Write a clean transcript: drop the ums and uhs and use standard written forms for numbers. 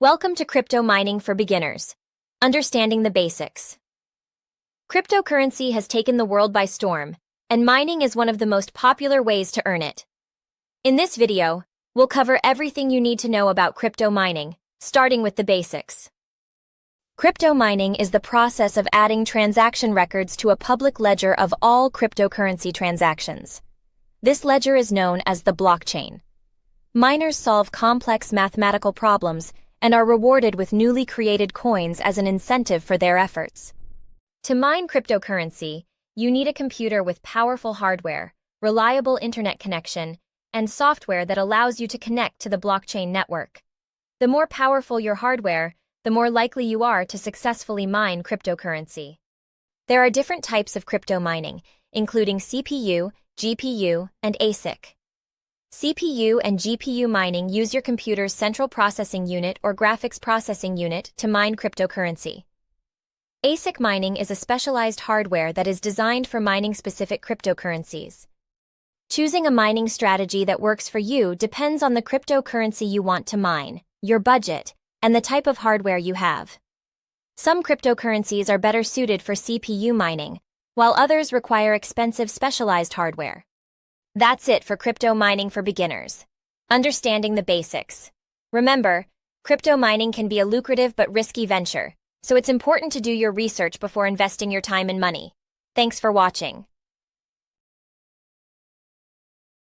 Welcome to Crypto Mining for Beginners. Understanding the Basics. Cryptocurrency has taken the world by storm, and mining is one of the most popular ways to earn it. In this video, we'll cover everything you need to know about crypto mining, starting with the basics. Crypto mining is the process of adding transaction records to a public ledger of all cryptocurrency transactions. This ledger is known as the blockchain. Miners solve complex mathematical problems and are rewarded with newly created coins as an incentive for their efforts. To mine cryptocurrency, you need a computer with powerful hardware, reliable internet connection, and software that allows you to connect to the blockchain network. The more powerful your hardware, the more likely you are to successfully mine cryptocurrency. There are different types of crypto mining, including CPU, GPU, and ASIC. CPU and GPU mining use your computer's central processing unit or graphics processing unit to mine cryptocurrency. ASIC mining is a specialized hardware that is designed for mining specific cryptocurrencies. Choosing a mining strategy that works for you depends on the cryptocurrency you want to mine, your budget, and the type of hardware you have. Some cryptocurrencies are better suited for CPU mining, while others require expensive specialized hardware. That's it for crypto mining for beginners. Understanding the basics. Remember, crypto mining can be a lucrative but risky venture, so it's important to do your research before investing your time and money. Thanks for watching.